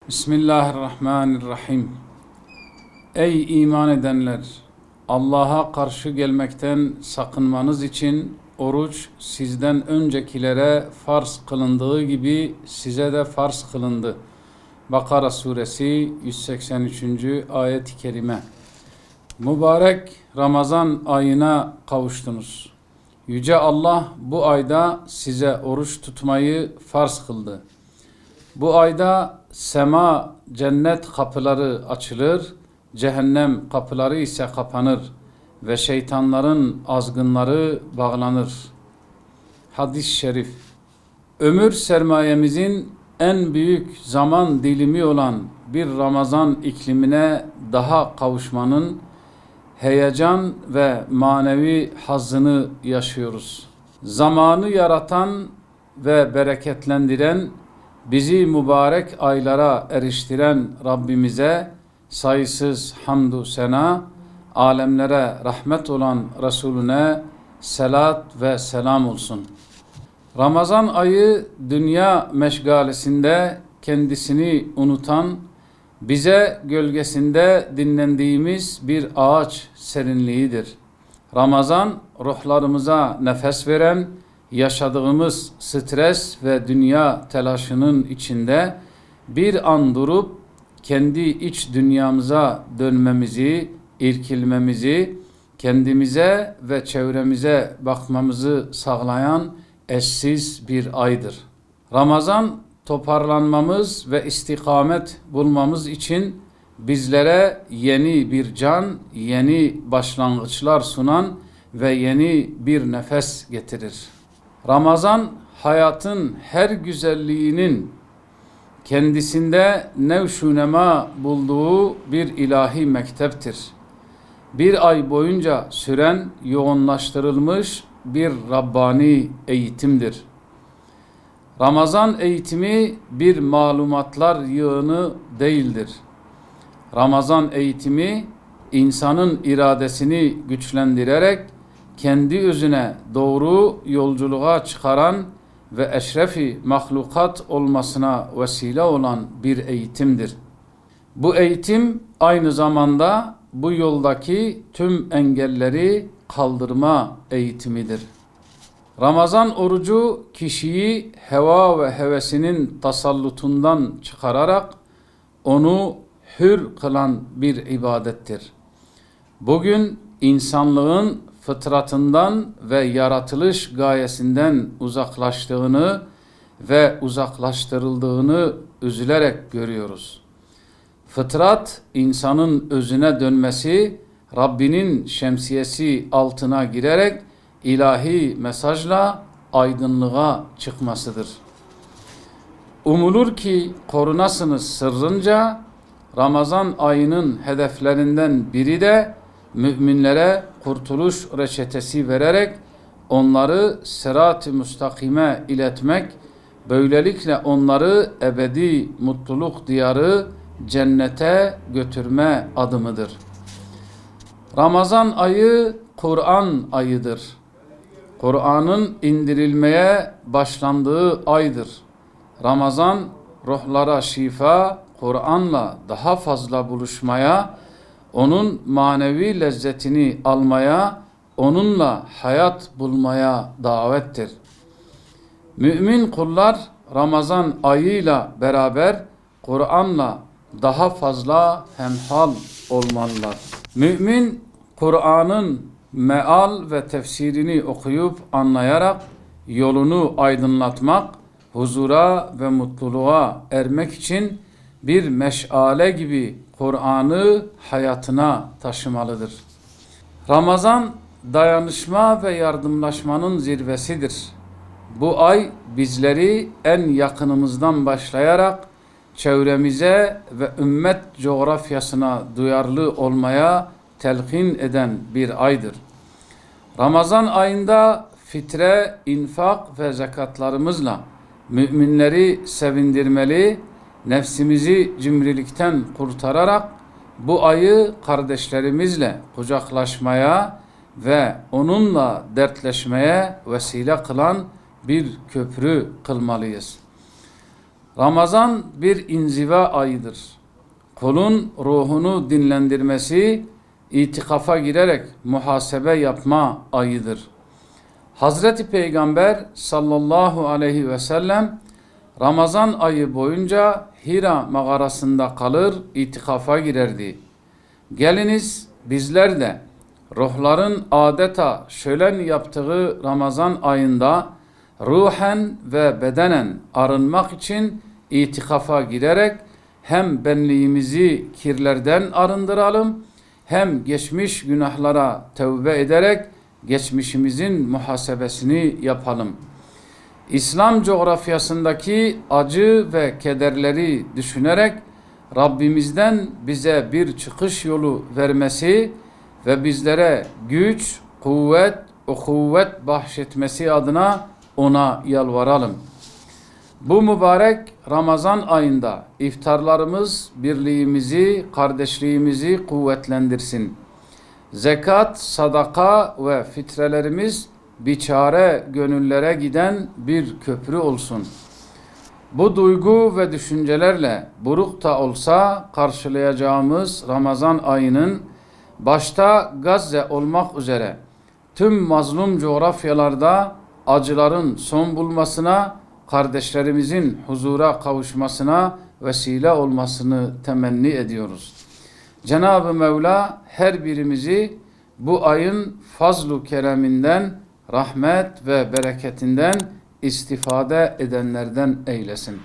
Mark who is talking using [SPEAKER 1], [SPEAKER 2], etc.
[SPEAKER 1] Bismillahirrahmanirrahim. Ey iman edenler! Allah'a karşı gelmekten sakınmanız için oruç sizden öncekilere farz kılındığı gibi size de farz kılındı. Bakara suresi 183. ayet-i kerime. Mübarek Ramazan ayına kavuştunuz. Yüce Allah bu ayda size oruç tutmayı farz kıldı. Bu ayda sema, cennet kapıları açılır, cehennem kapıları ise kapanır ve şeytanların azgınları bağlanır. Hadis-i şerif. Ömür sermayemizin en büyük zaman dilimi olan bir Ramazan iklimine daha kavuşmanın heyecan ve manevi hazzını yaşıyoruz. Zamanı yaratan ve bereketlendiren, bizi mübarek aylara eriştiren Rabbimize sayısız hamdü sena, alemlere rahmet olan Resulüne selat ve selam olsun. Ramazan ayı dünya meşgalesinde kendisini unutan, bize gölgesinde dinlendiğimiz bir ağaç serinliğidir. Ramazan ruhlarımıza nefes veren, yaşadığımız stres ve dünya telaşının içinde bir an durup kendi iç dünyamıza dönmemizi, irkilmemizi, kendimize ve çevremize bakmamızı sağlayan eşsiz bir aydır. Ramazan toparlanmamız ve istikamet bulmamız için bizlere yeni bir can, yeni başlangıçlar sunan ve yeni bir nefes getirir. Ramazan hayatın her güzelliğinin kendisinde nevşunema bulduğu bir ilahi mekteptir. Bir ay boyunca süren yoğunlaştırılmış bir Rabbani eğitimdir. Ramazan eğitimi bir malumatlar yığını değildir. Ramazan eğitimi insanın iradesini güçlendirerek kendi özüne doğru yolculuğa çıkaran ve eşrefi mahlukat olmasına vesile olan bir eğitimdir. Bu eğitim aynı zamanda bu yoldaki tüm engelleri kaldırma eğitimidir. Ramazan orucu kişiyi heva ve hevesinin tasallutundan çıkararak onu hür kılan bir ibadettir. Bugün insanlığın fıtratından ve yaratılış gayesinden uzaklaştığını ve uzaklaştırıldığını üzülerek görüyoruz. Fıtrat, insanın özüne dönmesi, Rabbinin şemsiyesi altına girerek ilahi mesajla aydınlığa çıkmasıdır. Umulur ki korunasınız sırrınca, Ramazan ayının hedeflerinden biri de müminlere kurtuluş reçetesi vererek onları sırat-ı müstakime iletmek, böylelikle onları ebedi mutluluk diyarı cennete götürme adımıdır. Ramazan ayı Kur'an ayıdır. Kur'an'ın indirilmeye başlandığı aydır. Ramazan ruhlara şifa, Kur'an'la daha fazla buluşmaya, onun manevi lezzetini almaya, onunla hayat bulmaya davettir. Mümin kullar Ramazan ayıyla beraber Kur'an'la daha fazla hemhal olmalılar. Mümin Kur'an'ın meal ve tefsirini okuyup anlayarak yolunu aydınlatmak, huzura ve mutluluğa ermek için bir meşale gibi Kur'an'ı hayatına taşımalıdır. Ramazan dayanışma ve yardımlaşmanın zirvesidir. Bu ay bizleri en yakınımızdan başlayarak çevremize ve ümmet coğrafyasına duyarlı olmaya telkin eden bir aydır. Ramazan ayında fitre, infak ve zekatlarımızla müminleri sevindirmeli, nefsimizi cimrilikten kurtararak bu ayı kardeşlerimizle kucaklaşmaya ve onunla dertleşmeye vesile kılan bir köprü kılmalıyız. Ramazan bir inziva ayıdır. Kulun ruhunu dinlendirmesi, itikafa girerek muhasebe yapma ayıdır. Hazreti Peygamber sallallahu aleyhi ve sellem Ramazan ayı boyunca Hira mağarasında kalır, itikafa girerdi. Geliniz bizler de ruhların adeta şölen yaptığı Ramazan ayında ruhen ve bedenen arınmak için itikafa girerek hem benliğimizi kirlerden arındıralım, hem geçmiş günahlara tövbe ederek geçmişimizin muhasebesini yapalım. İslam coğrafyasındaki acı ve kederleri düşünerek Rabbimizden bize bir çıkış yolu vermesi ve bizlere güç, kuvvet, uhuvvet bahşetmesi adına ona yalvaralım. Bu mübarek Ramazan ayında iftarlarımız birliğimizi, kardeşliğimizi kuvvetlendirsin. Zekat, sadaka ve fitrelerimiz biçare gönüllere giden bir köprü olsun. Bu duygu ve düşüncelerle buruk da olsa karşılayacağımız Ramazan ayının başta Gazze olmak üzere tüm mazlum coğrafyalarda acıların son bulmasına, kardeşlerimizin huzura kavuşmasına vesile olmasını temenni ediyoruz. Cenab-ı Mevla her birimizi bu ayın fazl-u kereminden, rahmet ve bereketinden istifade edenlerden eylesin.